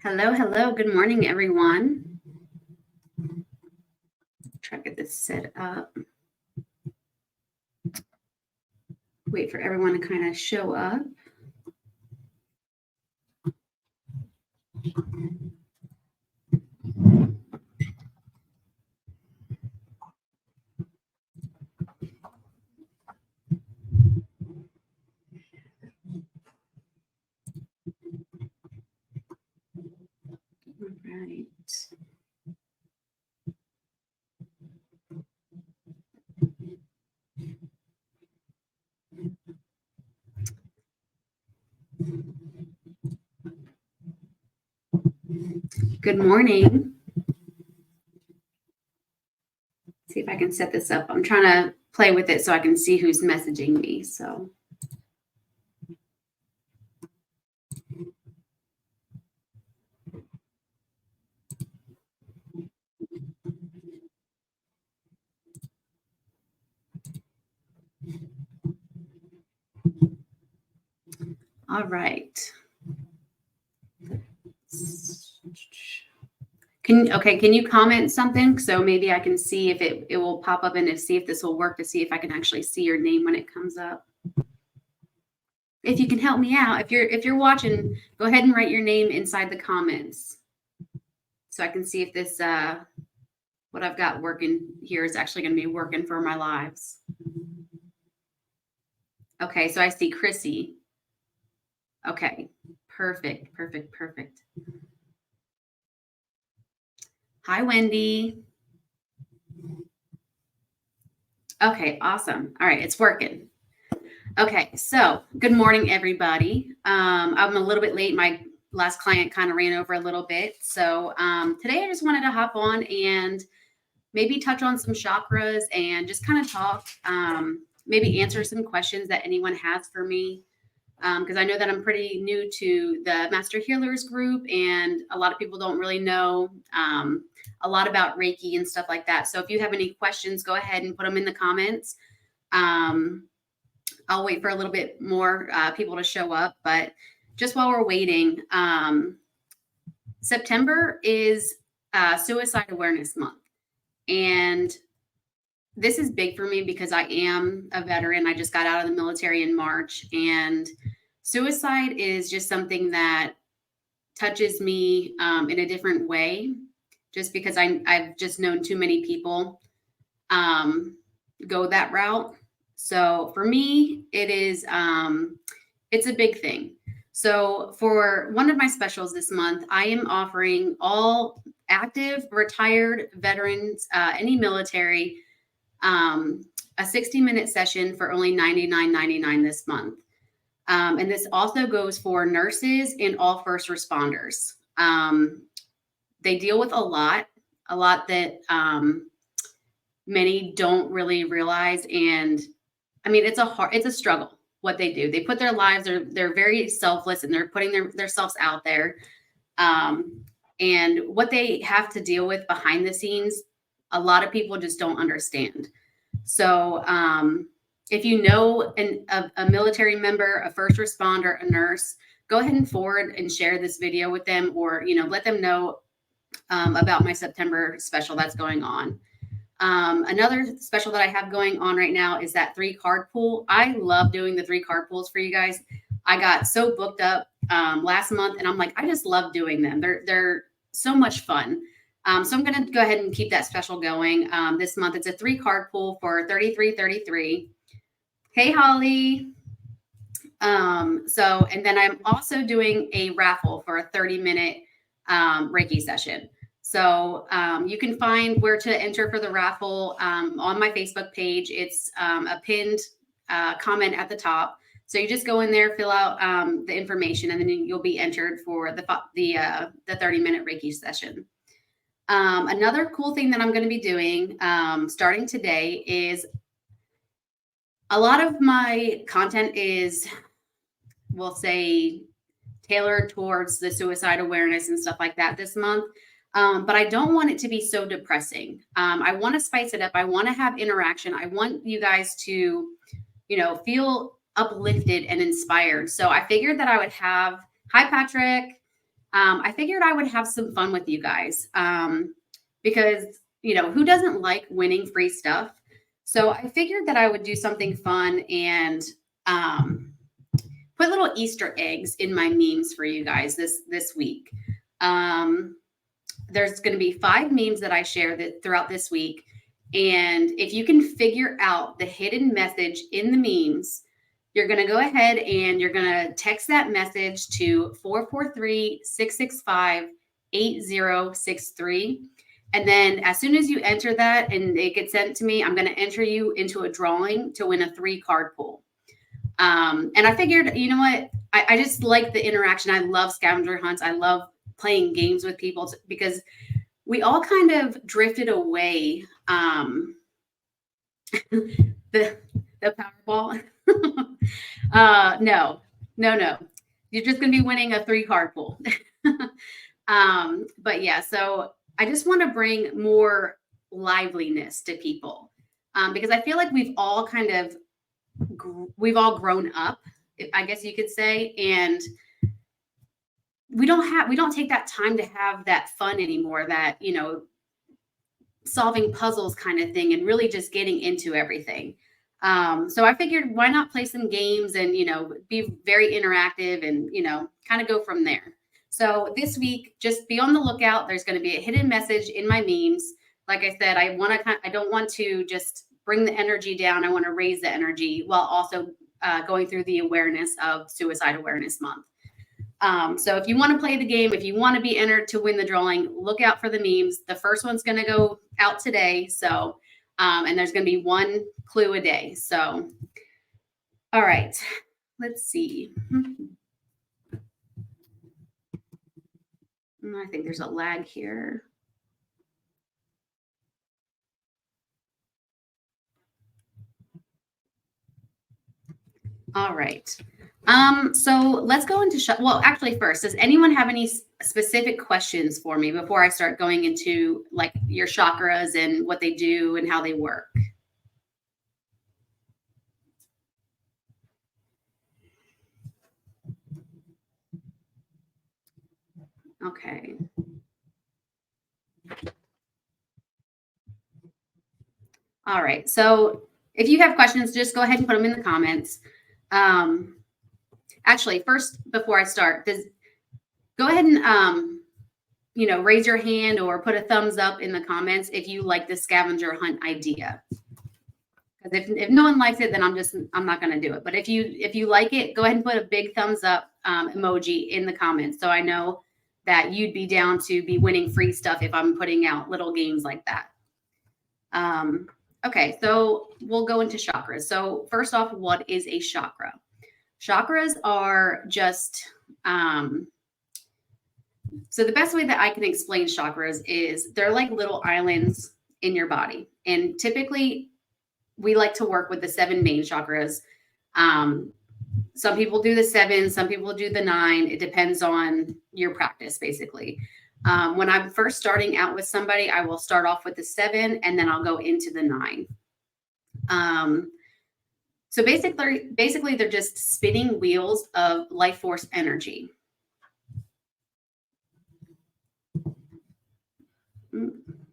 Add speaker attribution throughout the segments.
Speaker 1: Hello, hello. Good morning, everyone. Try to get this set up. Wait for everyone to kind of show up. All right. Good morning. See if I can set this up. I'm trying to play with it so I can see who's messaging me. So. All right. Can you comment something so maybe I can see if it will pop up and to see if this will work, to see if I can actually see your name when it comes up. If you can help me out, if you're watching, go ahead and write your name inside the comments so I can see if this what I've got working here is actually going to be working for my lives. Okay, so I see Chrissy. Okay, perfect. Hi, Wendy. Okay, awesome. All right, it's working. Okay, so good morning, everybody. I'm a little bit late. My last client kind of ran over a little bit. So today I just wanted to hop on and maybe touch on some chakras and just kind of talk, maybe answer some questions that anyone has for me. Because I know that I'm pretty new to the Master Healers group, and a lot of people don't really know a lot about Reiki and stuff like that. So if you have any questions, go ahead and put them in the comments. I'll wait for a little bit more people to show up, but just while we're waiting, September is Suicide Awareness Month. And this is big for me because I am a veteran. I just got out of the military in March, and suicide is just something that touches me in a different way, just because I've just known too many people go that route. So for me, it is it's a big thing. So for one of my specials this month, I am offering all active, retired veterans, any military, a 60-minute session for only $99.99 this month. And this also goes for nurses and all first responders. They deal with a lot that many don't really realize. And I mean, it's a struggle what they do. They put their lives, they're very selfless, and they're putting themselves out there. And what they have to deal with behind the scenes, a lot of people just don't understand. So if you know a military member, a first responder, a nurse, go ahead and forward and share this video with them, or let them know about my September special that's going on. Another special that I have going on right now is that 3-card pool. I love doing the 3-card pools for you guys. I got so booked up last month, and I'm like, I just love doing them. They're so much fun. So I'm going to go ahead and keep that special going this month. It's a 3-card pool for $33.33. Hey, Holly. And then I'm also doing a raffle for a 30-minute Reiki session. So you can find where to enter for the raffle on my Facebook page. It's a pinned comment at the top. So you just go in there, fill out the information, and then you'll be entered for the 30-minute Reiki session. Another cool thing that I'm going to be doing starting today is a lot of my content is, we'll say, tailored towards the suicide awareness and stuff like that this month. But I don't want it to be so depressing. I want to spice it up. I want to have interaction. I want you guys to, feel uplifted and inspired. So I figured that I would have Hi, Patrick. I figured I would have some fun with you guys because, who doesn't like winning free stuff? So I figured that I would do something fun and um, put little Easter eggs in my memes for you guys this week. Um, there's going to be 5 memes that I share throughout this week. And if you can figure out the hidden message in the memes, you're going to go ahead and you're going to text that message to 443-665-8063. And then as soon as you enter that and it gets sent to me, I'm going to enter you into a drawing to win a 3-card pool. And I figured, you know what? I just like the interaction. I love scavenger hunts. I love playing games with people because we all kind of drifted away. The Powerball. No. You're just going to be winning a 3-card pool. But yeah, so I just want to bring more liveliness to people because I feel like we've all grown up, I guess you could say, and we don't take that time to have that fun anymore, that, solving puzzles kind of thing and really just getting into everything. So I figured why not play some games and, be very interactive and, kind of go from there. So this week, just be on the lookout. There's going to be a hidden message in my memes. Like I said, I don't want to just bring the energy down. I want to raise the energy while also going through the awareness of Suicide Awareness Month. So if you want to play the game, if you want to be entered to win the drawing, look out for the memes. The first one's going to go out today. So, and there's going to be 1 clue a day. So, all right, let's see. I think there's a lag here. All right. So let's go into, well, actually first, does anyone have any specific questions for me before I start going into like your chakras and what they do and how they work? Okay. All right. So if you have questions, just go ahead and put them in the comments. Actually, first, before I start, go ahead and, raise your hand or put a thumbs up in the comments if you like the scavenger hunt idea. Because if no one likes it, then I'm not going to do it. But if you like it, go ahead and put a big thumbs up emoji in the comments, so I know that you'd be down to be winning free stuff if I'm putting out little games like that. Okay, so we'll go into chakras. So first off, what is a chakra? Chakras are just, so the best way that I can explain chakras is they're like little islands in your body. And typically we like to work with the 7 main chakras. Some people do the 7, some people do the 9. It depends on your practice, basically. When I'm first starting out with somebody, I will start off with the 7 and then I'll go into the 9. So basically they're just spinning wheels of life force energy.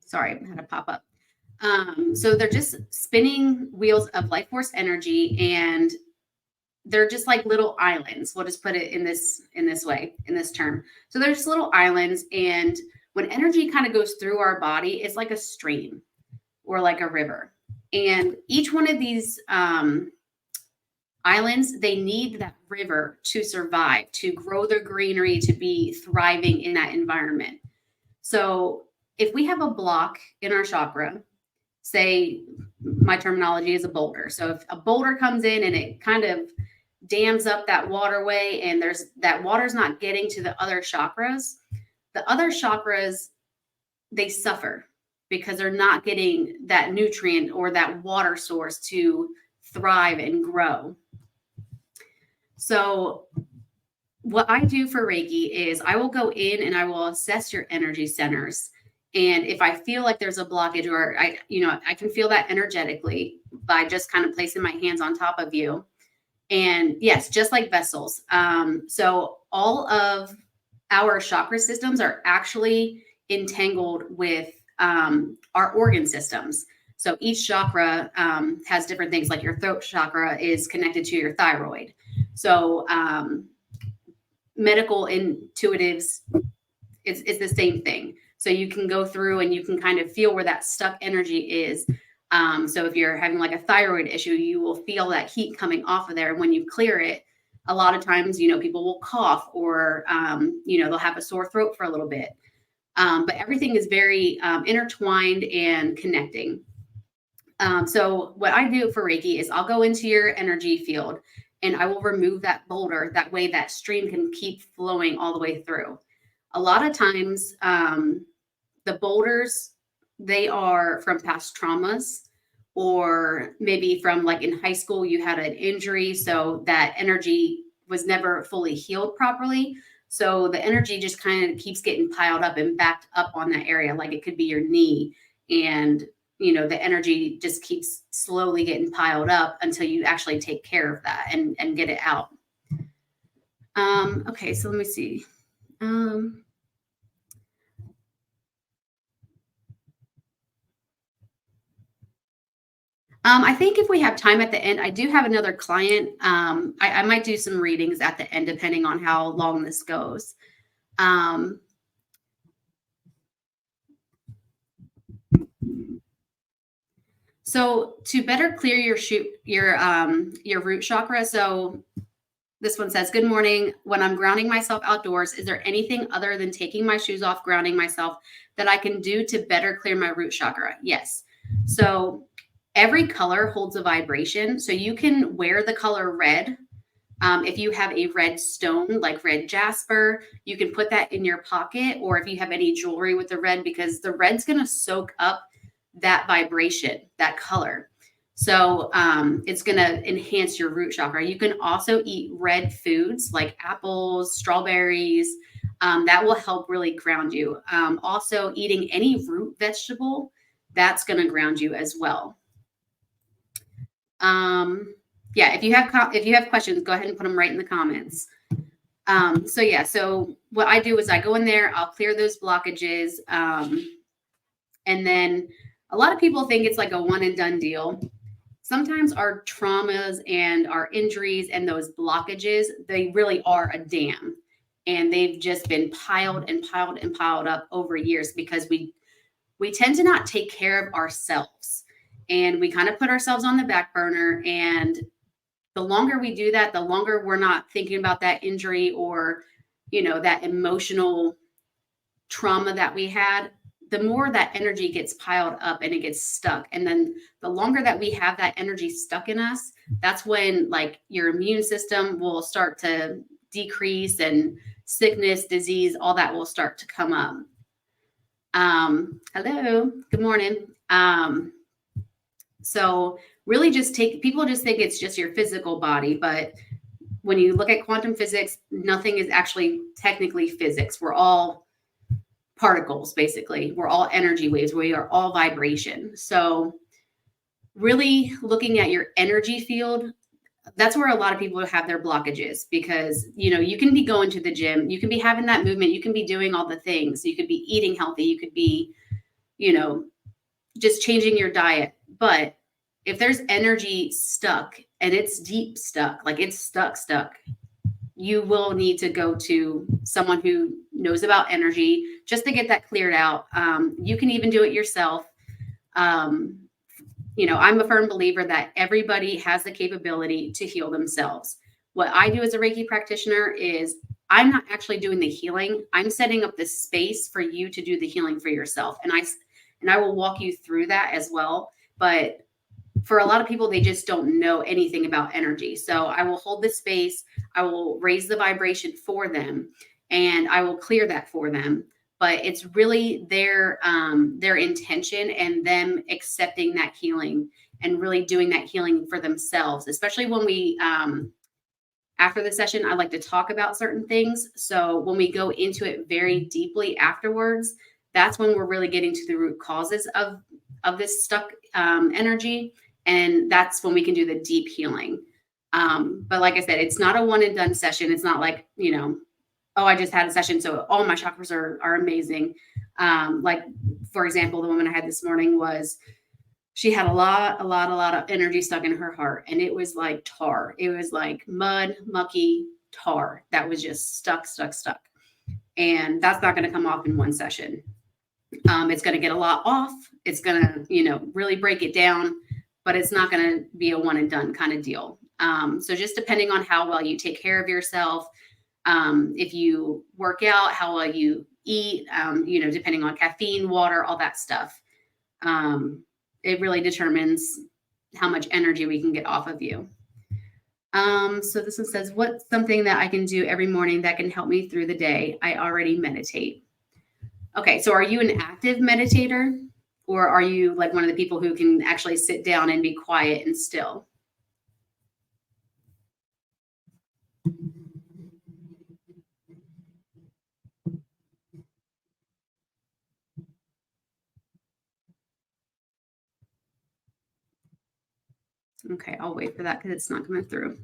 Speaker 1: Sorry, I had to pop up. So they're just spinning wheels of life force energy, and they're just like little islands. We'll just put it in this way, in this term. So they're just little islands, and when energy kind of goes through our body, it's like a stream or like a river. And each one of these islands, they need that river to survive, to grow their greenery, to be thriving in that environment. So if we have a block in our chakra, say my terminology is a boulder. So if a boulder comes in and it kind of dams up that waterway and that water's not getting to the other chakras, they suffer because they're not getting that nutrient or that water source to thrive and grow. So what I do for Reiki is I will go in and I will assess your energy centers. And if I feel like there's a blockage, or I can feel that energetically by just kind of placing my hands on top of you. And yes, just like vessels. So all of our chakra systems are actually entangled with our organ systems. So each chakra has different things, like your throat chakra is connected to your thyroid. So medical intuitives, it's the same thing. So you can go through and you can kind of feel where that stuck energy is. So if you're having like a thyroid issue, you will feel that heat coming off of there. And when you clear it, a lot of times, people will cough or, they'll have a sore throat for a little bit. But everything is very intertwined and connecting. So what I do for Reiki is I'll go into your energy field and I will remove that boulder. That way that stream can keep flowing all the way through. A lot of times, the boulders, they are from past traumas, or maybe from like in high school, you had an injury. So that energy was never fully healed properly. So the energy just kind of keeps getting piled up and backed up on that area. Like it could be your knee, and the energy just keeps slowly getting piled up until you actually take care of that and get it out. Okay, so let me see. I think if we have time at the end, I do have another client. I might do some readings at the end, depending on how long this goes. So to better clear your root chakra. So this one says, "Good morning. When I'm grounding myself outdoors, is there anything other than taking my shoes off, grounding myself, that I can do to better clear my root chakra?" Yes. So every color holds a vibration. So you can wear the color red. If you have a red stone, like red jasper, you can put that in your pocket, or if you have any jewelry with the red, because the red's going to soak up that vibration, that color. So it's going to enhance your root chakra. You can also eat red foods like apples, strawberries. That will help really ground you. Also, eating any root vegetable, that's going to ground you as well. Yeah, if you have questions, go ahead and put them right in the comments. So what I do is I go in there, I'll clear those blockages, and then a lot of people think it's like a one and done deal. Sometimes our traumas and our injuries and those blockages, they really are a dam, and they've just been piled and piled and piled up over years because we tend to not take care of ourselves, and we kind of put ourselves on the back burner. And the longer we do that, the longer we're not thinking about that injury or, that emotional trauma that we had, the more that energy gets piled up and it gets stuck. And then the longer that we have that energy stuck in us, that's when like your immune system will start to decrease, and sickness, disease, all that will start to come up. Hello, good morning. So really people just think it's just your physical body, but when you look at quantum physics, nothing is actually technically physics. We're all particles, basically. We're all energy waves. We are all vibration. So really looking at your energy field, that's where a lot of people have their blockages, because, you can be going to the gym, you can be having that movement, you can be doing all the things, you could be eating healthy, you could be, just changing your diet. But if there's energy stuck and it's deep stuck, like it's stuck, you will need to go to someone who knows about energy just to get that cleared out. You can even do it yourself. I'm a firm believer that everybody has the capability to heal themselves. What I do as a Reiki practitioner is I'm not actually doing the healing. I'm setting up the space for you to do the healing for yourself. And I will walk you through that as well. But for a lot of people, they just don't know anything about energy. So I will hold the space, I will raise the vibration for them, and I will clear that for them. But it's really their intention and them accepting that healing and really doing that healing for themselves, especially when we, after the session, I like to talk about certain things. So when we go into it very deeply afterwards, that's when we're really getting to the root causes of this stuck energy. And that's when we can do the deep healing. But like I said, it's not a one and done session. It's not like, oh, I just had a session, so all my chakras are amazing. Like, for example, the woman I had this morning she had a lot of energy stuck in her heart, and it was like tar. It was like mud, mucky tar that was just stuck. And that's not going to come off in one session. It's going to get a lot off. It's going to, really break it down, but it's not going to be a one and done kind of deal. So just depending on how well you take care of yourself, if you work out, how well you eat, depending on caffeine, water, all that stuff, it really determines how much energy we can get off of you. So this one says, what's something that I can do every morning that can help me through the day? I already meditate. Okay, so are you an active meditator, or are you like one of the people who can actually sit down and be quiet and still? Okay, I'll wait for that because it's not coming through.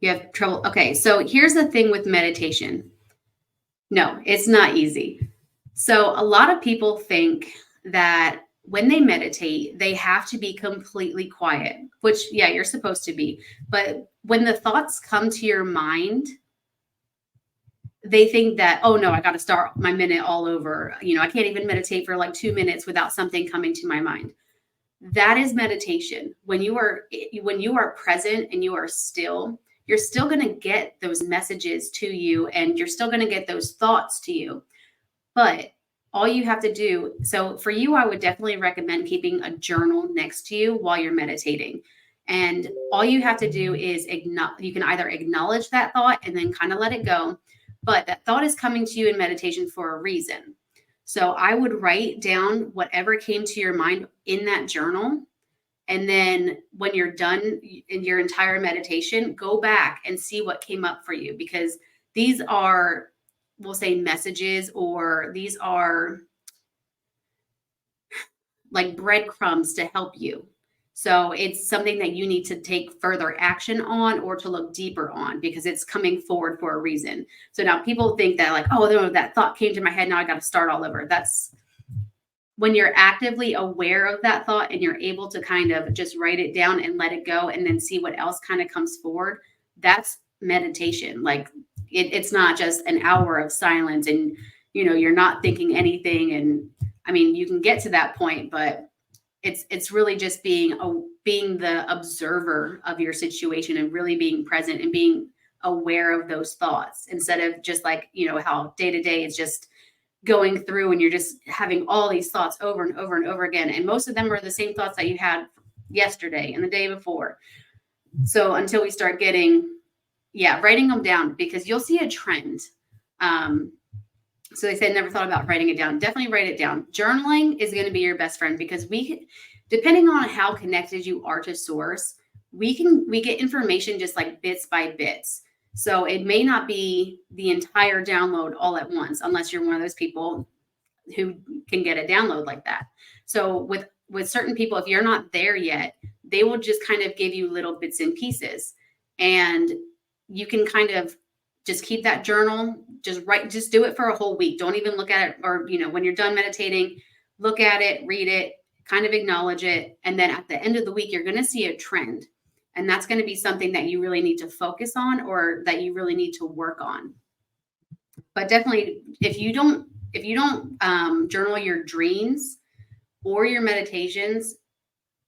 Speaker 1: You have trouble. Okay, so here's the thing with meditation. No, it's not easy. So a lot of people think that when they meditate, they have to be completely quiet, which, yeah, you're supposed to be. But when the thoughts come to your mind, they think that, oh no, I got to start my minute all over. I can't even meditate for like 2 minutes without something coming to my mind. That is meditation. When you are present and you are still, you're still going to get those messages to you, and you're still going to get those thoughts to you. But all you have to do, so for you, I would definitely recommend keeping a journal next to you while you're meditating. And all you have to do is you can either acknowledge that thought and then kind of let it go. But that thought is coming to you in meditation for a reason. So I would write down whatever came to your mind in that journal. And then when you're done in your entire meditation, go back and see what came up for you, because these are, we'll say, messages, or these are like breadcrumbs to help you. So it's something that you need to take further action on or to look deeper on, because it's coming forward for a reason. So now people think that like, oh, no, that thought came to my head, now I got to start all over. That's when you're actively aware of that thought and you're able to kind of just write it down and let it go and then see what else kind of comes forward. That's meditation. Like it's not just an hour of silence and, you're not thinking anything. And I mean, you can get to that point, but it's really just being the observer of your situation and really being present and being aware of those thoughts, instead of just like, how day to day it's just going through and you're just having all these thoughts over and over and over again. And most of them are the same thoughts that you had yesterday and the day before. So until we start writing them down, because you'll see a trend. So they said never thought about writing it down. Definitely write it down. Journaling is going to be your best friend, because depending on how connected you are to source, we get information just like bits by bits. So it may not be the entire download all at once, unless you're one of those people who can get a download like that. So with certain people, if you're not there yet, they will just kind of give you little bits and pieces, and you can kind of just keep that journal, just do it for a whole week. Don't even look at it, or, when you're done meditating, look at it, read it, kind of acknowledge it. And then at the end of the week, you're going to see a trend. And that's going to be something that you really need to focus on, or that you really need to work on. But definitely, if you don't journal your dreams or your meditations,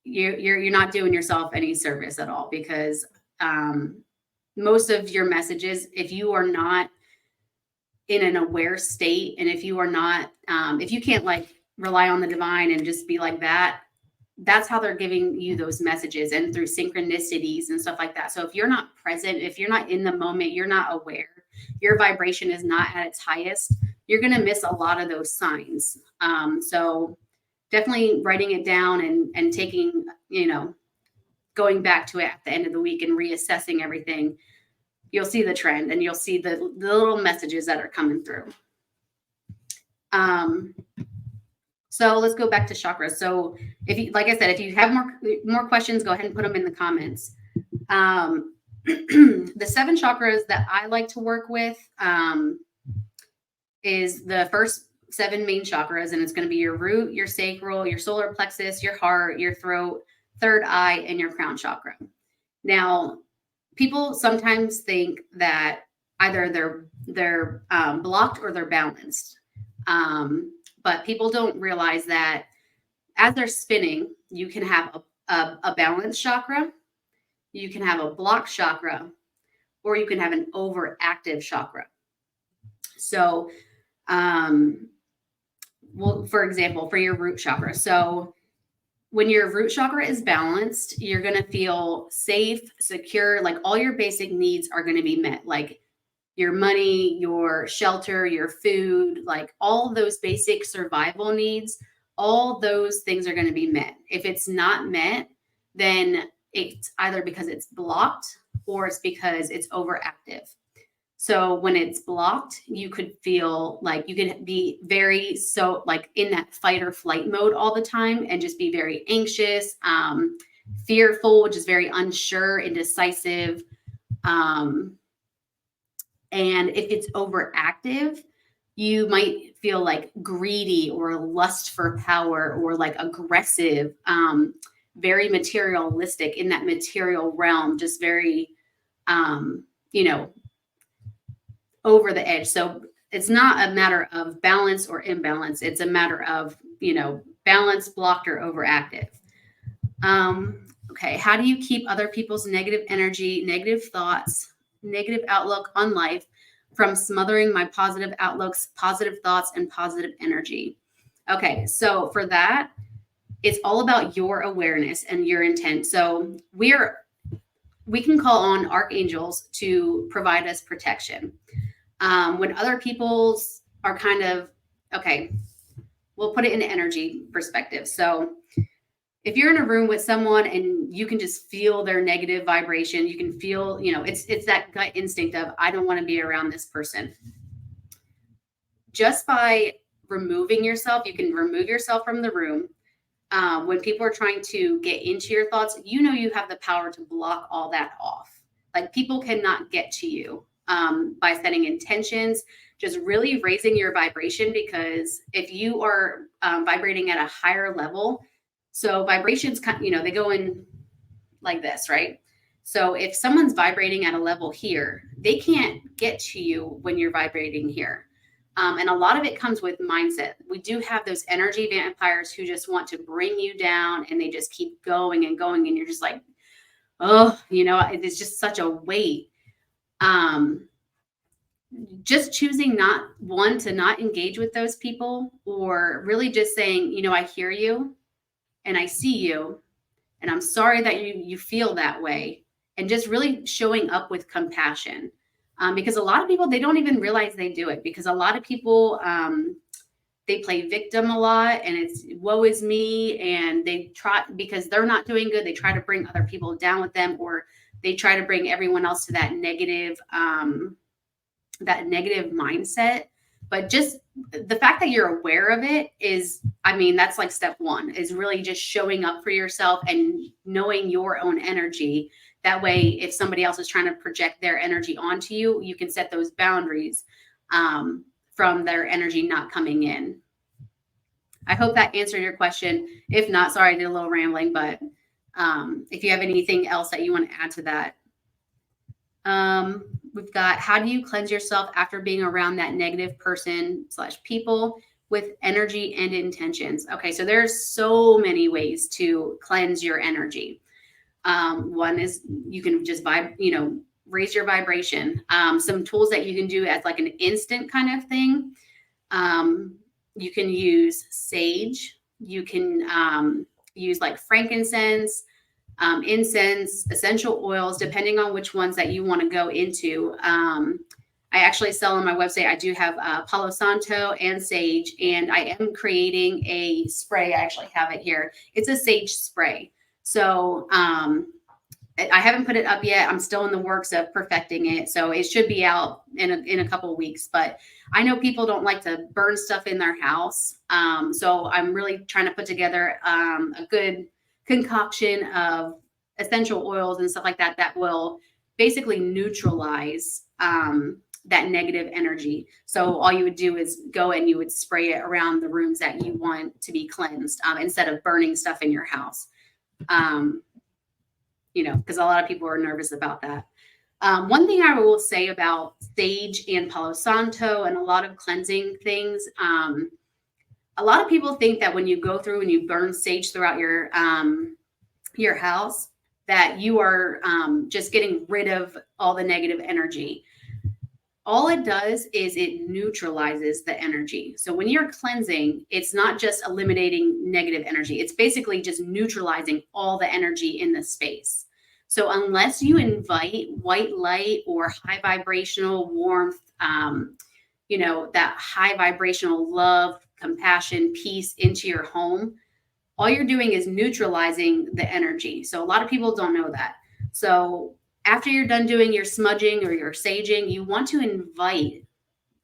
Speaker 1: you're not doing yourself any service at all, because most of your messages, if you are not in an aware state, and if you are not, if you can't like rely on the divine and just be like that, that's how they're giving you those messages, and through synchronicities and stuff like that. So if you're not present, if you're not in the moment, you're not aware, your vibration is not at its highest, you're going to miss a lot of those signs. So definitely writing it down and taking, going back to it at the end of the week and reassessing everything, you'll see the trend, and you'll see the little messages that are coming through. So let's go back to chakras. So if you, like I said, if you have more questions, go ahead and put them in the comments. The 7 chakras that I like to work with is the first 7 main chakras, and it's going to be your root, your sacral, your solar plexus, your heart, your throat, third eye, and your crown chakra. Now, people sometimes think that either they're blocked or they're balanced, but people don't realize that as they're spinning, you can have a balanced chakra, you can have a blocked chakra, or you can have an overactive chakra. So, well, for example, for your root chakra. So when your root chakra is balanced, you're going to feel safe, secure, like all your basic needs are going to be met, like your money, your shelter, your food, like all those basic survival needs, all those things are going to be met. If it's not met, then it's either because it's blocked or it's because it's overactive. So when it's blocked, you could feel like you could be very like in that fight or flight mode all the time and just be very anxious, fearful, just very unsure, indecisive. And if it's overactive, you might feel like greedy or lust for power or like aggressive, very materialistic in that material realm, just very, over the edge. So it's not a matter of balance or imbalance. It's a matter of, balance, blocked, or overactive. Okay. How do you keep other people's negative energy, negative thoughts, negative outlook on life from smothering my positive outlooks, positive thoughts, and positive energy? Okay. So for that, it's all about your awareness and your intent. So we can call on archangels to provide us protection. When other people's are kind of, okay, we'll put it in energy perspective. So if you're in a room with someone and you can just feel their negative vibration, you can feel, it's that gut instinct of, I don't want to be around this person. Just by removing yourself, you can remove yourself from the room. When people are trying to get into your thoughts, you have the power to block all that off. Like people cannot get to you. By setting intentions, just really raising your vibration, because if you are vibrating at a higher level, so vibrations, they go in like this, right? So if someone's vibrating at a level here, they can't get to you when you're vibrating here. And a lot of it comes with mindset. We do have those energy vampires who just want to bring you down, and they just keep going and going. And you're just like, oh, it's just such a weight. Just choosing to not engage with those people, or really just saying, I hear you and I see you, and I'm sorry that you feel that way. And just really showing up with compassion. Because a lot of people, they don't even realize they do it, because a lot of people, they play victim a lot, and it's woe is me. And they try, because they're not doing good, they try to bring other people down with them, or they try to bring everyone else to that negative mindset. But just the fact that you're aware of it is, that's like step one, is really just showing up for yourself and knowing your own energy. That way, if somebody else is trying to project their energy onto you, you can set those boundaries from their energy not coming in. I hope that answered your question. If not, sorry, I did a little rambling, but if you have anything else that you want to add to that. We've got, how do you cleanse yourself after being around that negative person/people with energy and intentions? Okay, so there's so many ways to cleanse your energy. One is you can just raise your vibration. Some tools that you can do as like an instant kind of thing. You can use sage. You can use like frankincense, incense, essential oils, depending on which ones that you want to go into. I actually sell on my website. I do have Palo Santo and sage, and I am creating a spray. I actually have it here. It's a sage spray. So I haven't put it up yet. I'm still in the works of perfecting it. So it should be out in a couple of weeks. But I know people don't like to burn stuff in their house. So I'm really trying to put together a good concoction of essential oils and stuff like that that will basically neutralize that negative energy. So all you would do is go and you would spray it around the rooms that you want to be cleansed instead of burning stuff in your house. Because a lot of people are nervous about that. One thing I will say about sage and Palo Santo and a lot of cleansing things, a lot of people think that when you go through and you burn sage throughout your house, that you are just getting rid of all the negative energy. All it does is it neutralizes the energy. So when you're cleansing, it's not just eliminating negative energy. It's basically just neutralizing all the energy in the space. So unless you invite white light or high vibrational warmth, that high vibrational love, compassion, peace into your home, all you're doing is neutralizing the energy. So a lot of people don't know that. So after you're done doing your smudging or your saging, you want to invite,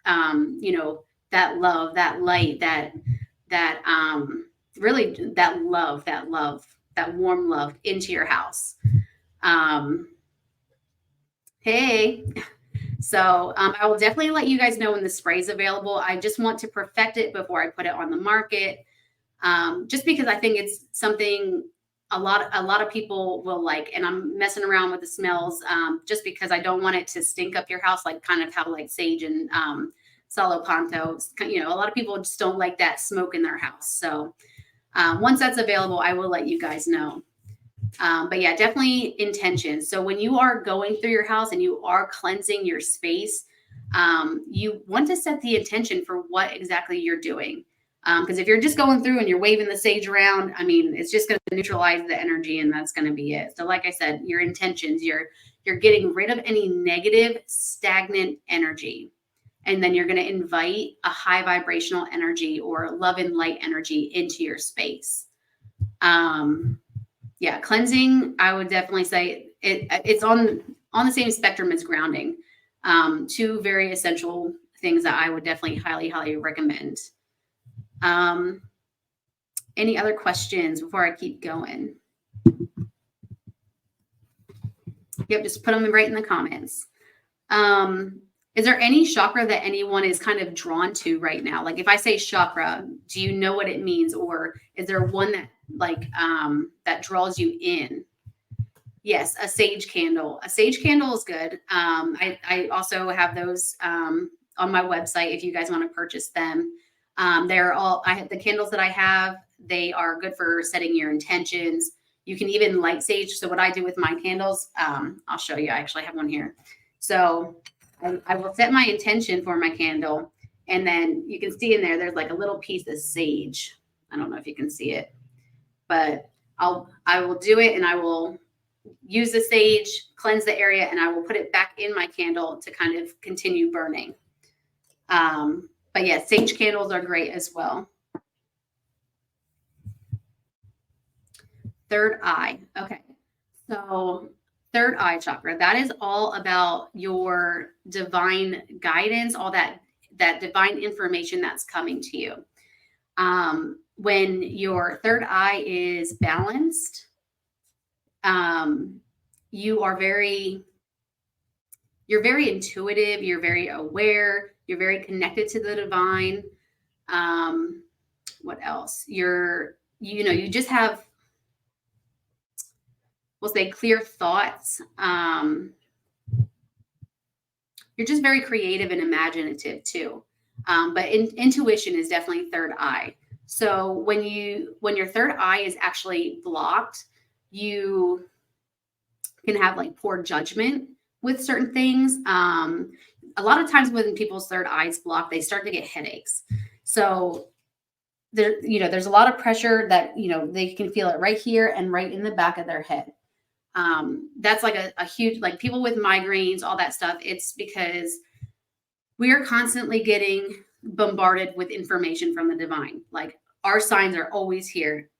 Speaker 1: that love, that light, really that love, that warm love into your house. Hey, so I will definitely let you guys know when the spray is available. I just want to perfect it before I put it on the market, just because I think it's something a lot of people will like, and I'm messing around with the smells just because I don't want it to stink up your house, like kind of how like sage and Salo Panto. A lot of people just don't like that smoke in their house. So once that's available, I will let you guys know. But yeah, definitely intention. So when you are going through your house and you are cleansing your space, you want to set the intention for what exactly you're doing. Because if you're just going through and you're waving the sage around, I mean, it's just going to neutralize the energy and that's going to be it. So like I said, your intentions, you're getting rid of any negative, stagnant energy. And then you're going to invite a high vibrational energy or love and light energy into your space. Yeah, cleansing, I would definitely say it's on the same spectrum as grounding. Two very essential things that I would definitely highly, highly recommend. Any other questions before I keep going? Yep, just put them right in the comments. Is there any chakra that anyone is kind of drawn to right now? Like if I say chakra, do you know what it means? Or is there one that that draws you in? Yes, a sage candle. A sage candle is good. I also have those on my website if you guys want to purchase them. The candles that I have, they are good for setting your intentions. You can even light sage. So what I do with my candles, I'll show you. I actually have one here. So I will set my intention for my candle. And then you can see in there's like a little piece of sage. I don't know if you can see it, but I will do it and I will use the sage, cleanse the area, and I will put it back in my candle to kind of continue burning. But yeah, sage candles are great as well. Third eye. Okay. So third eye chakra, that is all about your divine guidance, all that divine information that's coming to you. When your third eye is balanced, you're very intuitive, you're very aware, you're very connected to the divine. What else? You just have, we'll say, clear thoughts. You're just very creative and imaginative too. But intuition is definitely third eye. So when your third eye is actually blocked, you can have like poor judgment with certain things. A lot of times when people's third eye is blocked, they start to get headaches. So there's a lot of pressure that, they can feel it right here and right in the back of their head. That's like a huge, like people with migraines, all that stuff. It's because we are constantly getting bombarded with information from the divine. Like our signs are always here.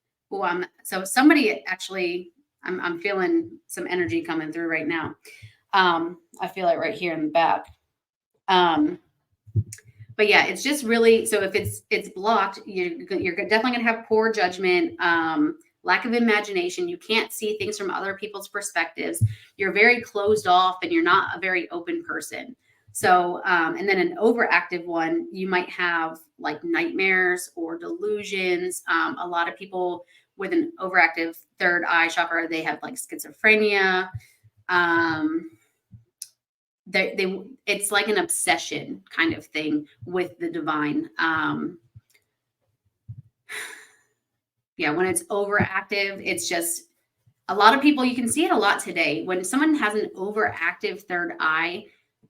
Speaker 1: So somebody actually, I'm feeling some energy coming through right now. I feel it right here in the back. But yeah, it's just really, so if it's blocked, you're definitely going to have poor judgment, lack of imagination. You can't see things from other people's perspectives. You're very closed off, and you're not a very open person. So, and then an overactive one, you might have like nightmares or delusions. A lot of people with an overactive third eye chakra, they have like schizophrenia. They it's like an obsession kind of thing with the divine. Yeah, when it's overactive, it's just a lot of people, you can see it a lot today. When someone has an overactive third eye,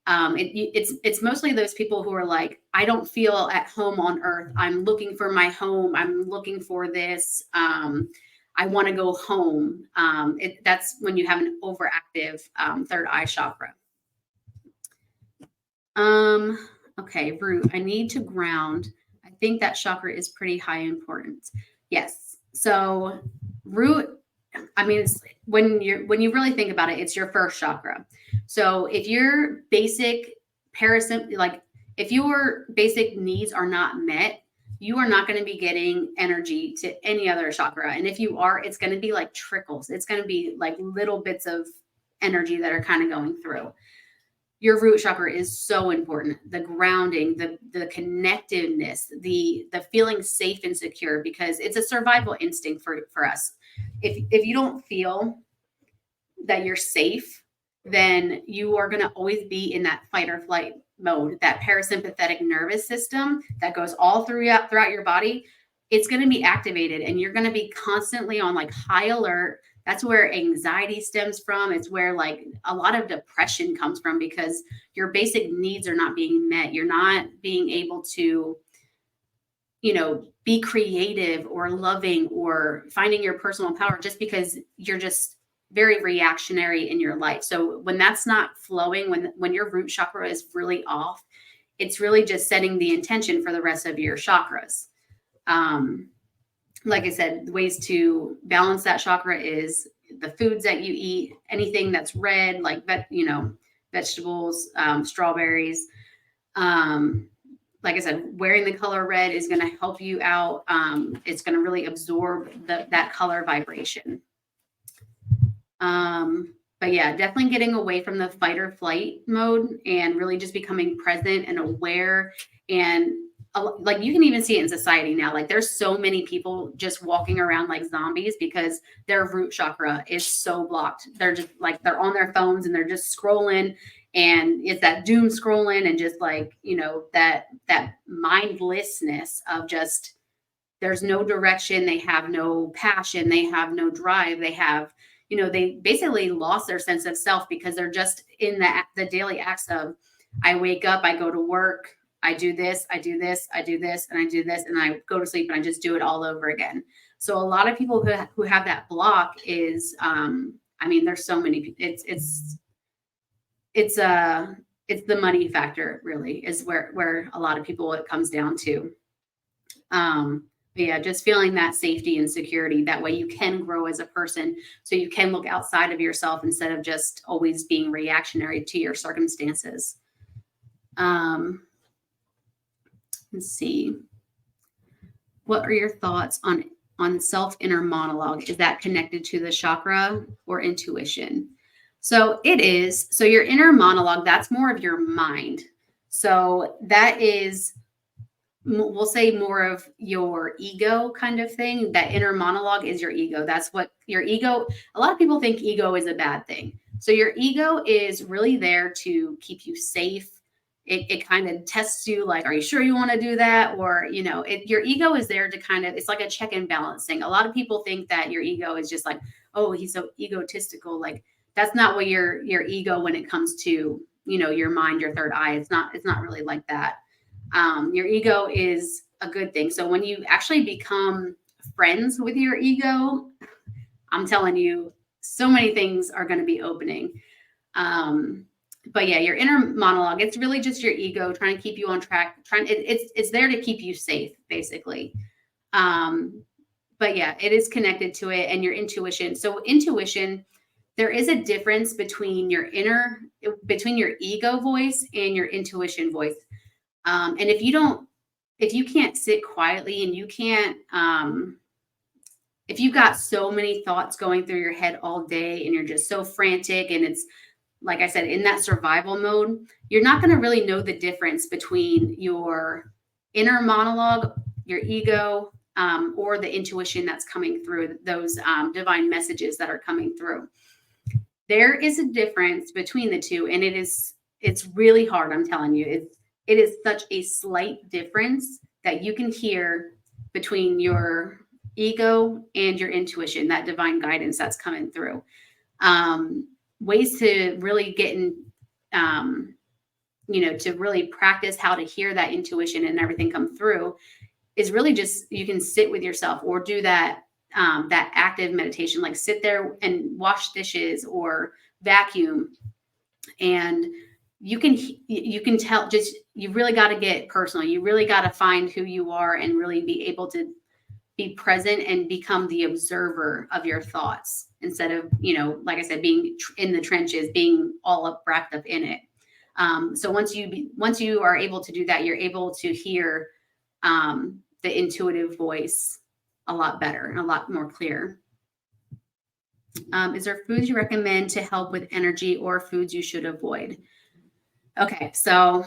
Speaker 1: it's mostly those people who are like, I don't feel at home on earth. I'm looking for my home. I'm looking for this. I want to go home. That's when you have an overactive third eye chakra. Okay, root. I need to ground. I think that chakra is pretty high importance. Yes. So root, I mean, it's when you really think about it, it's your first chakra. So if your basic like if your basic needs are not met, you are not going to be getting energy to any other chakra. And if you are, it's going to be like trickles. It's going to be like little bits of energy that are kind of going through. Your root chakra is so important. The grounding, the connectedness, the feeling safe and secure, because it's a survival instinct for us. If you don't feel that you're safe, then you are going to always be in that fight or flight mode. That parasympathetic nervous system that goes all throughout your body, it's going to be activated, and you're going to be constantly on like high alert. That's where anxiety stems from. It's where like a lot of depression comes from, because your basic needs are not being met. You're not being able to, be creative or loving or finding your personal power, just because you're just very reactionary in your life. So when that's not flowing, when your root chakra is really off, it's really just setting the intention for the rest of your chakras. Like I said, the ways to balance that chakra is the foods that you eat, anything that's red, like vegetables, strawberries. Like I said, wearing the color red is going to help you out. It's going to really absorb that color vibration. But yeah, definitely getting away from the fight or flight mode and really just becoming present and aware. And like you can even see it in society now. Like there's so many people just walking around like zombies because their root chakra is so blocked. They're just like, they're on their phones and they're just scrolling, and it's that doom scrolling, and just like, that mindlessness of just, there's no direction. They have no passion. They have no drive. They have, they basically lost their sense of self, because they're just in the daily acts of, I wake up, I go to work, I do this, I do this, I do this, and I do this, and I go to sleep, and I just do it all over again. So a lot of people who have that block is, there's so many, it's the money factor, really, is where a lot of people, it comes down to. But yeah, just feeling that safety and security. That way you can grow as a person, so you can look outside of yourself instead of just always being reactionary to your circumstances. Let's see. What are your thoughts on self inner monologue? Is that connected to the chakra or intuition? So it is. So your inner monologue, that's more of your mind. So that is, we'll say, more of your ego kind of thing. That inner monologue is your ego. That's what your ego, a lot of people think ego is a bad thing. So your ego is really there to keep you safe. It kind of tests you, like, are you sure you want to do that? Or, your ego is there to kind of, it's like a check and balancing. A lot of people think that your ego is just like, oh, he's so egotistical. Like, that's not what your ego, when it comes to, your mind, your third eye, it's not really like that. Your ego is a good thing. So when you actually become friends with your ego, I'm telling you, so many things are going to be opening. But yeah, your inner monologue, it's really just your ego trying to keep you on track. It's there to keep you safe, basically. But but yeah, it is connected to it and your intuition. So intuition, there is a difference between between your ego voice and your intuition voice. And if you can't sit quietly and you can't, if you've got so many thoughts going through your head all day and you're just so frantic and it's, like I said, in that survival mode, you're not going to really know the difference between your inner monologue, your ego, or the intuition that's coming through, those divine messages that are coming through. There is a difference between the two, and it's really hard. I'm telling you, it is such a slight difference that you can hear between your ego and your intuition, that divine guidance that's coming through. Ways to really get in, to really practice how to hear that intuition and everything come through is really just, you can sit with yourself or do that active meditation, like sit there and wash dishes or vacuum. And you can tell, just, you really got to get personal. You really got to find who you are and really be able to be present and become the observer of your thoughts instead of, like I said, being in the trenches, being all up, wrapped up in it. So once you are able to do that, you're able to hear the intuitive voice a lot better and a lot more clear. Is there foods you recommend to help with energy or foods you should avoid? Okay, so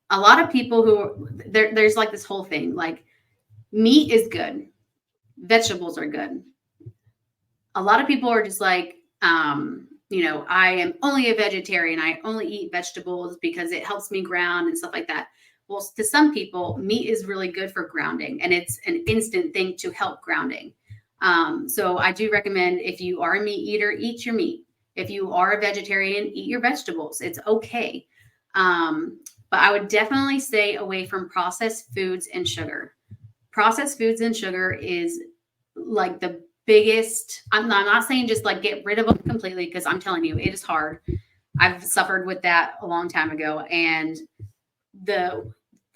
Speaker 1: a lot of people there's like this whole thing, like meat is good, vegetables are good. A lot of people are just like, I am only a vegetarian. I only eat vegetables because it helps me ground and stuff like that. Well, to some people, meat is really good for grounding, and it's an instant thing to help grounding. So I do recommend, if you are a meat eater, eat your meat. If you are a vegetarian, eat your vegetables. It's okay. But I would definitely stay away from processed foods and sugar. Processed foods and sugar is like the biggest. I'm not saying just like get rid of them completely, because I'm telling you, it is hard. I've suffered with that a long time ago. And the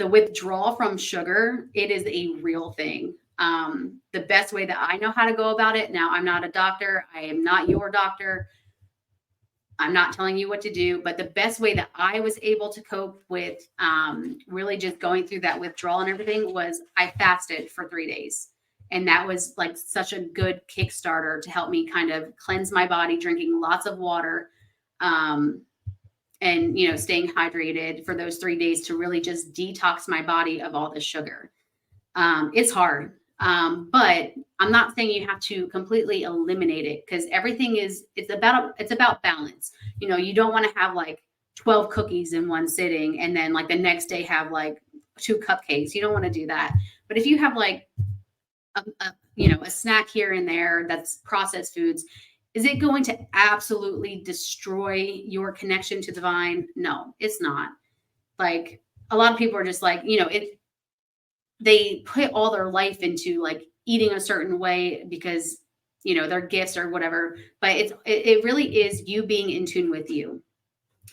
Speaker 1: withdrawal from sugar, it is a real thing. The best way that I know how to go about it, now I'm not a doctor, I am not your doctor, I'm not telling you what to do, but the best way that I was able to cope with really just going through that withdrawal and everything was I fasted for 3 days. And that was like such a good Kickstarter to help me kind of cleanse my body, drinking lots of water, and staying hydrated for those 3 days to really just detox my body of all the sugar. It's hard, but I'm not saying you have to completely eliminate it, because everything it's about balance. You don't want to have like 12 cookies in one sitting and then like the next day have like 2 cupcakes. You don't want to do that. But if you have like a snack here and there that's processed foods, is it going to absolutely destroy your connection to divine? No, it's not. Like, a lot of people are just like, they put all their life into like eating a certain way because, their gifts or whatever, but it really is you being in tune with you.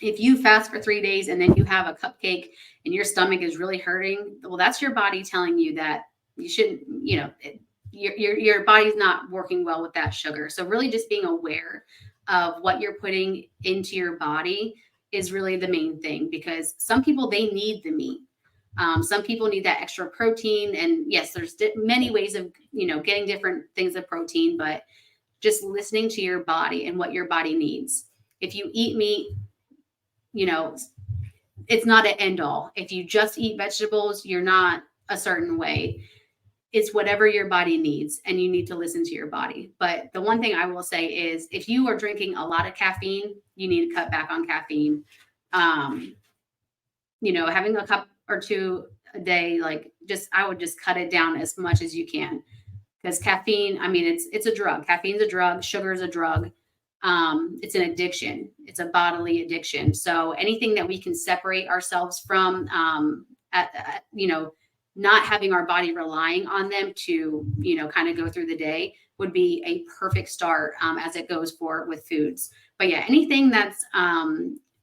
Speaker 1: If you fast for 3 days and then you have a cupcake and your stomach is really hurting, well, that's your body telling you that you shouldn't, your body's not working well with that sugar. So really just being aware of what you're putting into your body is really the main thing, because some people, they need the meat. Some people need that extra protein. And yes, there's many ways of, getting different things of protein, but just listening to your body and what your body needs. If you eat meat, it's not an end all. If you just eat vegetables, you're not a certain way. It's whatever your body needs, and you need to listen to your body. But the one thing I will say is, if you are drinking a lot of caffeine, you need to cut back on caffeine. Having a cup or 2 a day, I would just cut it down as much as you can, because caffeine, it's a drug. Caffeine's a drug. Sugar is a drug. It's an addiction. It's a bodily addiction. So anything that we can separate ourselves from, not having our body relying on them to, kind of go through the day would be a perfect start, as it goes with foods. But yeah, anything that's,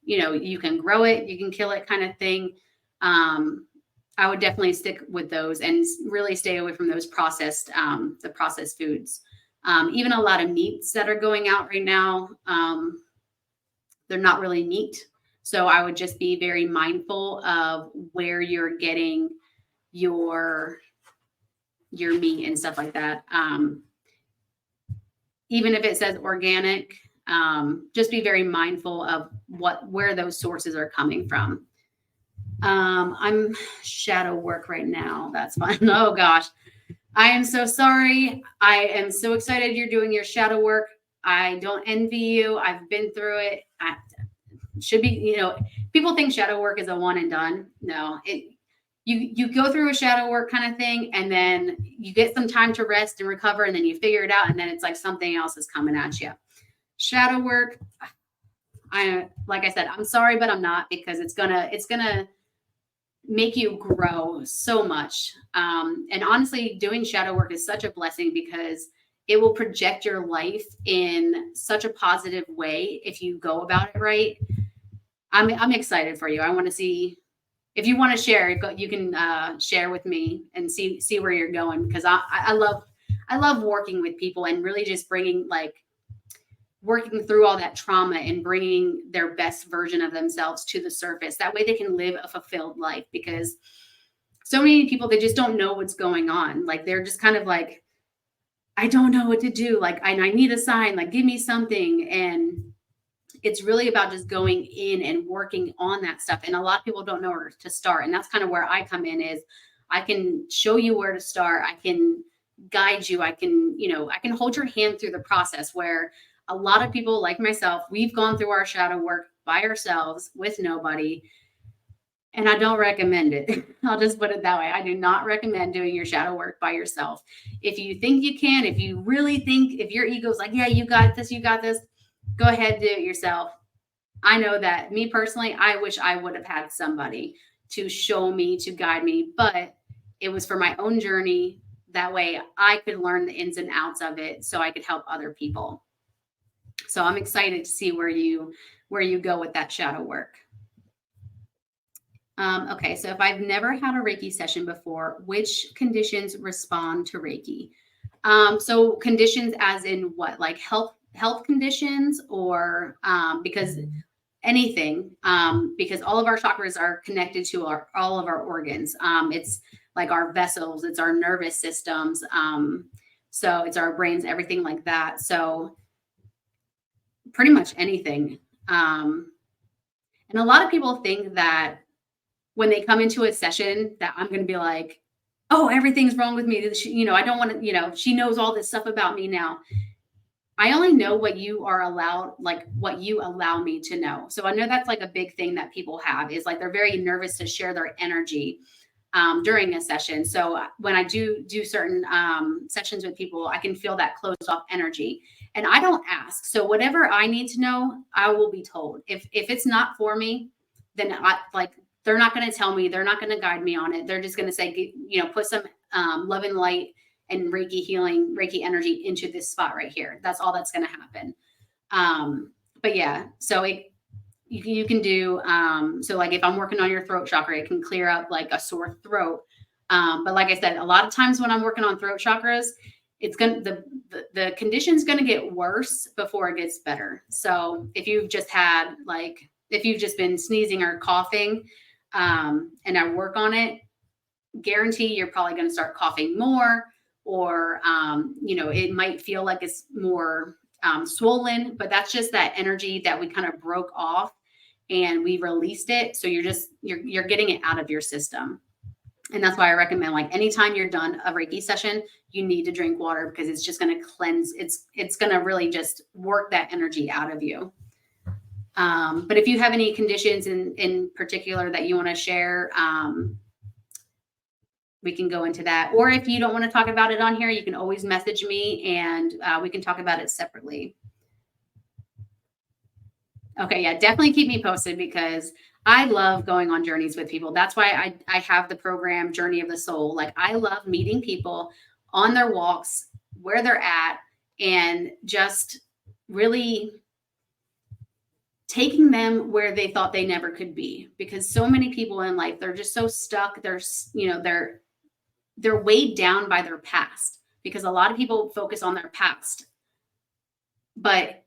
Speaker 1: you can grow it, you can kill it kind of thing. I would definitely stick with those and really stay away from those the processed foods. Even a lot of meats that are going out right now, they're not really meat. So I would just be very mindful of where you're getting your meat and stuff like that. Even if it says organic, just be very mindful of where those sources are coming from. I'm shadow work right now. That's fine. Oh gosh. I am so sorry. I am so excited you're doing your shadow work. I don't envy you. I've been through it. I should be, people think shadow work is a one and done. No, you go through a shadow work kind of thing, and then you get some time to rest and recover, and then you figure it out, and then it's like something else is coming at you. Shadow work, like I said, I'm sorry, but I'm not, because it's gonna make you grow so much. And honestly, doing shadow work is such a blessing, because it will project your life in such a positive way if you go about it right. I'm excited for you. I want to see if you want to share. You can share with me and see where you're going, because I love working with people and really just working through all that trauma and bringing their best version of themselves to the surface. That way they can live a fulfilled life, because so many people, they just don't know what's going on. Like, they're just kind of like, I don't know what to do. Like, I need a sign, like, give me something. And it's really about just going in and working on that stuff. And a lot of people don't know where to start. And that's kind of where I come in, is I can show you where to start. I can guide you. I can hold your hand through the process, where a lot of people like myself, we've gone through our shadow work by ourselves with nobody. And I don't recommend it. I'll just put it that way. I do not recommend doing your shadow work by yourself. If you think you can, if you really think, if your ego's like, yeah, you got this, go ahead, do it yourself. I know that, me personally, I wish I would have had somebody to show me, to guide me, but it was for my own journey. That way I could learn the ins and outs of it, so I could help other people. So I'm excited to see where you go with that shadow work. Okay, so if I've never had a Reiki session before, which conditions respond to Reiki? So conditions as in what, like health conditions, or because anything, because all of our chakras are connected to all of our organs. It's like our vessels, it's our nervous systems, so it's our brains, everything like that. So pretty much anything. And a lot of people think that when they come into a session that I'm going to be like, oh, everything's wrong with me. I don't want to, she knows all this stuff about me now. I only know what you are allowed, like what you allow me to know. So I know that's like a big thing that people have, is like they're very nervous to share their energy during a session. So when I do certain sessions with people, I can feel that closed off energy, and I don't ask. So whatever I need to know, I will be told. If it's not for me, then they're not going to tell me. They're not going to guide me on it. They're just going to say, put some love and light and Reiki healing, Reiki energy into this spot right here. That's all that's going to happen. But yeah, so you can do, so like if I'm working on your throat chakra, it can clear up like a sore throat. But like I said, a lot of times when I'm working on throat chakras, it's going to, the condition's going to get worse before it gets better. So if you've just been sneezing or coughing, and I work on it, guarantee you're probably going to start coughing more, or, it might feel like it's more swollen, but that's just that energy that we kind of broke off and we released it. So you're getting it out of your system. And that's why I recommend, like, anytime you're done a Reiki session, you need to drink water, because it's just going to cleanse. It's going to really just work that energy out of you. But if you have any conditions in particular that you want to share, we can go into that. Or if you don't want to talk about it on here, you can always message me, and we can talk about it separately. Okay, yeah, definitely keep me posted, because I love going on journeys with people. That's why I have the program Journey of the Soul. Like, I love meeting people on their walks, where they're at, and just really taking them where they thought they never could be, because so many people in life, they're just so stuck. They're weighed down by their past, because a lot of people focus on their past, but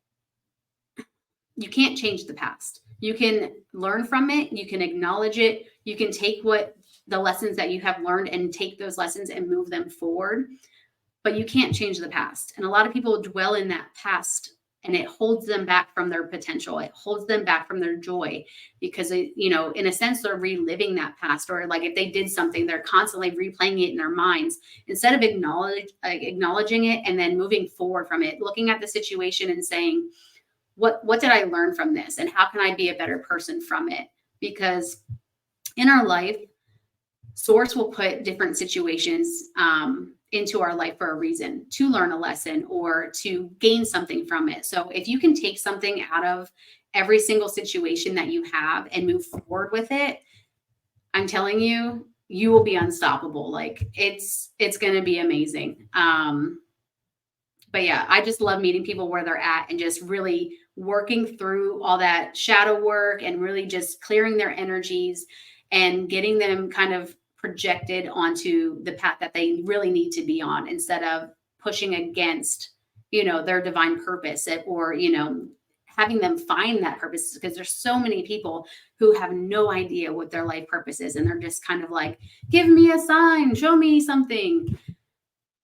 Speaker 1: you can't change the past. You can learn from it. You can acknowledge it. You can take the lessons that you have learned and take those lessons and move them forward, but you can't change the past. And a lot of people dwell in that past, and it holds them back from their potential. It holds them back from their joy, because in a sense, they're reliving that past, or like if they did something, they're constantly replaying it in their minds instead of acknowledging it and then moving forward from it, looking at the situation and saying, what did I learn from this? And how can I be a better person from it? Because in our life, Source will put different situations into our life for a reason, to learn a lesson or to gain something from it. So if you can take something out of every single situation that you have and move forward with it, I'm telling you, you will be unstoppable. Like it's going to be amazing. But yeah, I just love meeting people where they're at and just really working through all that shadow work and really just clearing their energies and getting them kind of projected onto the path that they really need to be on, instead of pushing against, their divine purpose, or, having them find that purpose, because there's so many people who have no idea what their life purpose is. And they're just kind of like, give me a sign, show me something.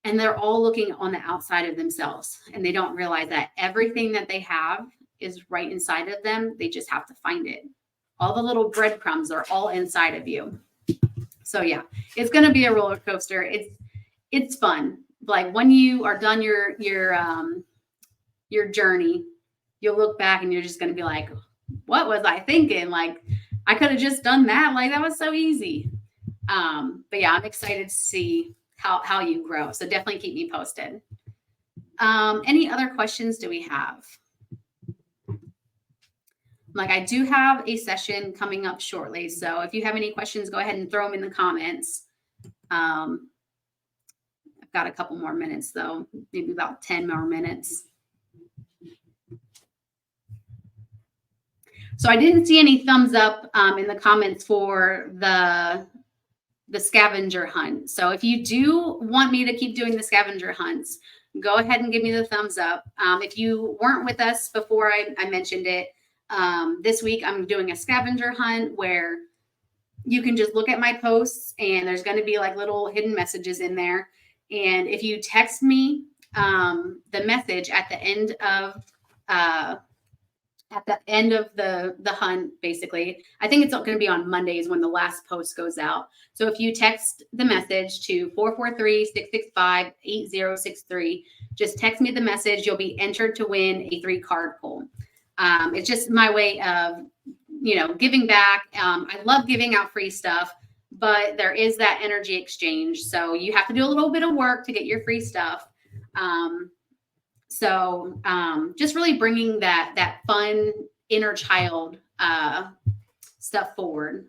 Speaker 1: And they're all looking on the outside of themselves, and they don't realize that everything that they have is right inside of them. They just have to find it. All the little breadcrumbs are all inside of you. So yeah, it's going to be a roller coaster. It's fun. Like when you are done your journey, you'll look back and you're just going to be like, what was I thinking? Like I could have just done that. Like that was so easy. But yeah, I'm excited to see how you grow. So definitely keep me posted. Any other questions do we have? Like I do have a session coming up shortly. So if you have any questions, go ahead and throw them in the comments. I've got a couple more minutes though, maybe about 10 more minutes. So I didn't see any thumbs up in the comments for the scavenger hunt. So if you do want me to keep doing the scavenger hunts, go ahead and give me the thumbs up. If you weren't with us before I mentioned it, this week I'm doing a scavenger hunt where you can just look at my posts, and there's going to be like little hidden messages in there. And if you text me the message at the end of the hunt, basically, I think it's going to be on Mondays when the last post goes out. So if you text the message to 443-665-8063, just text me the message. You'll be entered to win a 3-card pull. It's just my way of, giving back. I love giving out free stuff, but there is that energy exchange. So you have to do a little bit of work to get your free stuff. So just really bringing that fun inner child stuff forward.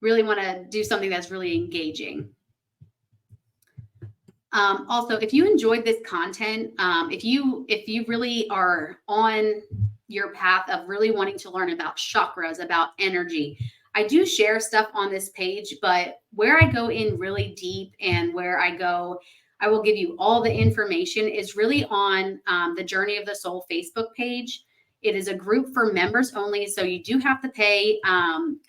Speaker 1: Really want to do something that's really engaging. Also, if you enjoyed this content, if you really are on your path of really wanting to learn about chakras, about energy, I do share stuff on this page, but where I go in really deep and where I will give you all the information is really on the Journey of the Soul Facebook page. It is a group for members only, so you do have to pay.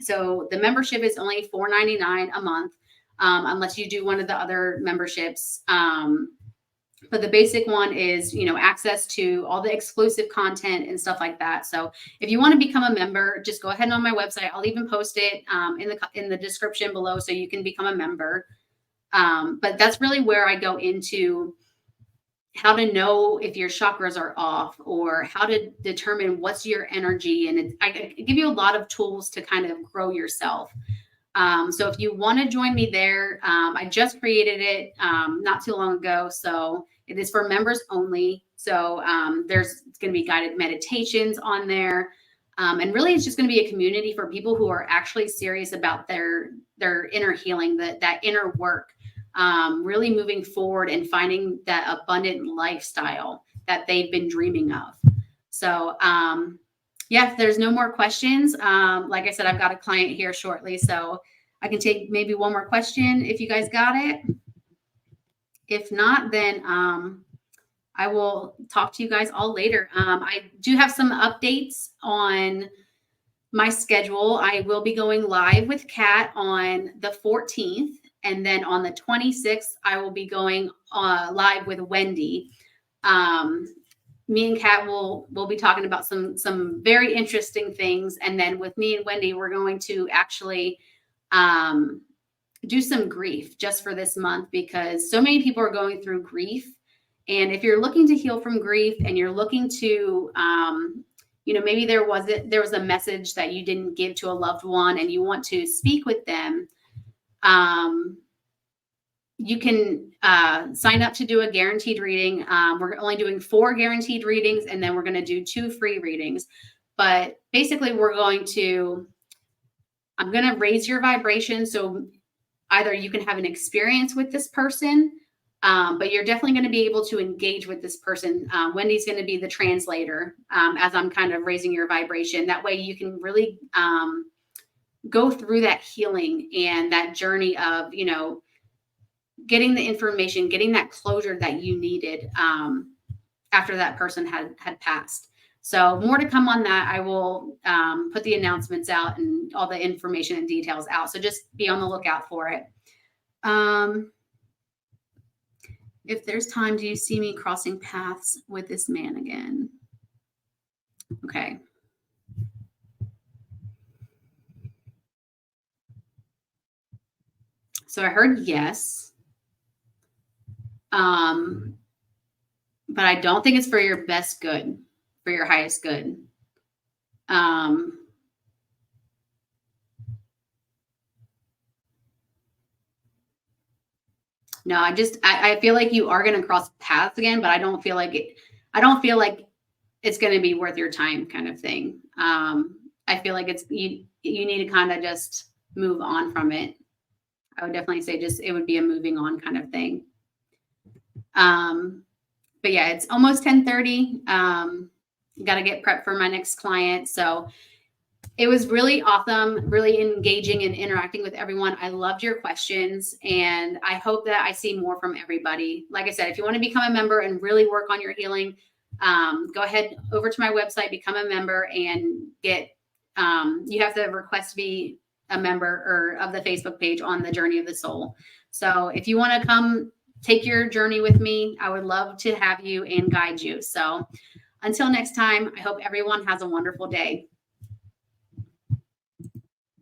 Speaker 1: So the membership is only $4.99 a month. Unless you do one of the other memberships. But the basic one is, access to all the exclusive content and stuff like that. So if you want to become a member, just go ahead on my website. I'll even post it in the description below so you can become a member. But that's really where I go into how to know if your chakras are off, or how to determine what's your energy. And I give you a lot of tools to kind of grow yourself. So if you want to join me there, I just created it not too long ago. So it is for members only. So there's going to be guided meditations on there. And really, it's just going to be a community for people who are actually serious about their inner healing, that inner work, really moving forward and finding that abundant lifestyle that they've been dreaming of. So Yeah, if there's no more questions, like I said, I've got a client here shortly, so I can take maybe one more question if you guys got it. If not, then I will talk to you guys all later. I do have some updates on my schedule. I will be going live with Kat on the 14th. And then on the 26th, I will be going live with Wendy. Me and Kat will be talking about some very interesting things. And then with me and Wendy, we're going to actually do some grief just for this month, because so many people are going through grief. And if you're looking to heal from grief and you're looking to, maybe there was a message that you didn't give to a loved one and you want to speak with them, you can sign up to do a guaranteed reading. We're only doing 4 guaranteed readings, and then we're going to do 2 free readings. But basically, I'm going to raise your vibration. So either you can have an experience with this person, but you're definitely going to be able to engage with this person. Wendy's going to be the translator as I'm kind of raising your vibration. That way you can really go through that healing and that journey of, getting the information, getting that closure that you needed after that person had passed. So more to come on that. I will put the announcements out and all the information and details out. So just be on the lookout for it. If there's time, do you see me crossing paths with this man again? Okay. So I heard yes. But I don't think it's for your best good, for your highest good. No, I feel like you are going to cross paths again, but I don't feel like it's going to be worth your time, kind of thing. I feel like you need to kind of just move on from it. I would definitely say it would be a moving on kind of thing. But yeah, it's almost 10:30. Got to get prepped for my next client. So it was really awesome, really engaging and interacting with everyone. I loved your questions, and I hope that I see more from everybody. Like I said, if you want to become a member and really work on your healing, go ahead over to my website, become a member, and get, you have to request to be a member or of the Facebook page on the Journey of the Soul. So if you want to come take your journey with me, I would love to have you and guide you. So until next time, I hope everyone has a wonderful day.